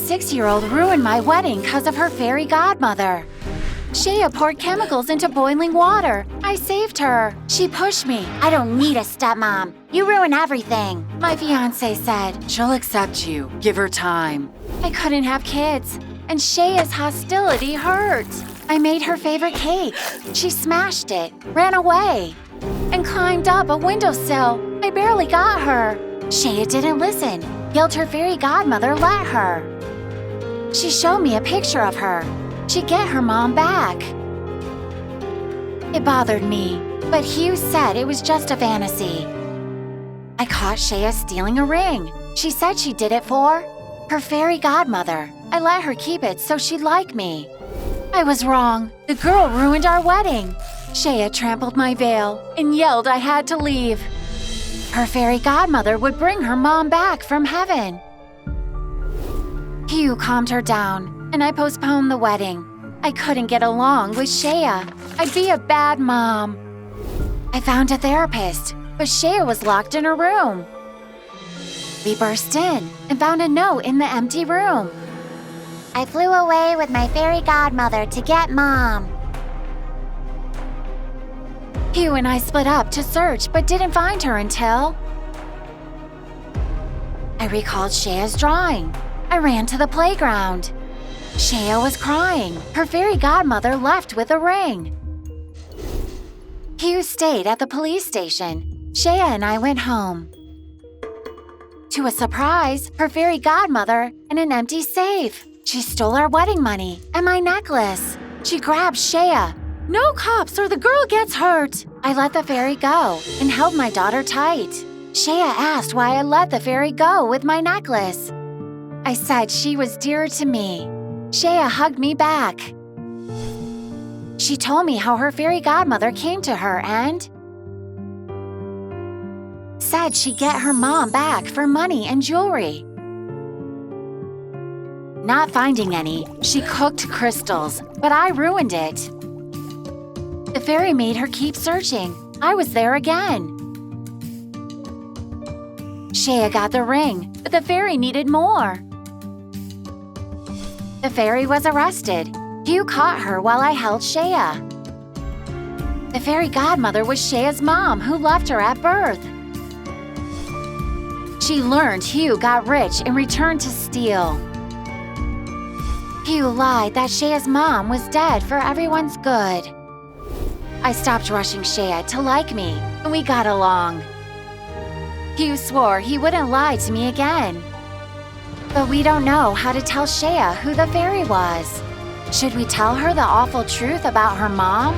6-year-old ruined my wedding because of her fairy godmother. Shea poured chemicals into boiling water. I saved her. She pushed me. I don't need a stepmom. You ruin everything. My fiancé said, She'll accept you. Give her time. I couldn't have kids, and Shea's hostility hurt. I made her favorite cake. She smashed it, ran away, and climbed up a windowsill. I barely got her. Shea didn't listen. Guilt her fairy godmother let her. She showed me a picture of her. She'd get her mom back. It bothered me, but Hugh said it was just a fantasy. I caught Shea stealing a ring. She said she did it for her fairy godmother. I let her keep it so she'd like me. I was wrong. The girl ruined our wedding. Shea trampled my veil and yelled I had to leave. Her fairy godmother would bring her mom back from heaven. Hugh calmed her down, and I postponed the wedding. I couldn't get along with Shea. I'd be a bad mom. I found a therapist, but Shea was locked in her room. We burst in and found a note in the empty room. I flew away with my fairy godmother to get mom. Hugh and I split up to search but didn't find her until I recalled Shea's drawing. I ran to the playground. Shea was crying. Her fairy godmother left with a ring. Hugh stayed at the police station. Shea and I went home. To a surprise, her fairy godmother in an empty safe. She stole our wedding money and my necklace. She grabbed Shea. No cops or the girl gets hurt. I let the fairy go and held my daughter tight. Shea asked why I let the fairy go with my necklace. I said she was dear to me. Shea hugged me back. She told me how her fairy godmother came to her and said she'd get her mom back for money and jewelry. Not finding any, she cooked crystals, but I ruined it. The fairy made her keep searching. I was there again. Shea got the ring, but the fairy needed more. The fairy was arrested. Hugh caught her while I held Shea. The fairy godmother was Shea's mom, who left her at birth. She learned Hugh got rich and returned to steal. Hugh lied that Shea's mom was dead for everyone's good. I stopped rushing Shea to like me, and we got along. Hugh swore he wouldn't lie to me again. But we don't know how to tell Shea who the fairy was. Should we tell her the awful truth about her mom?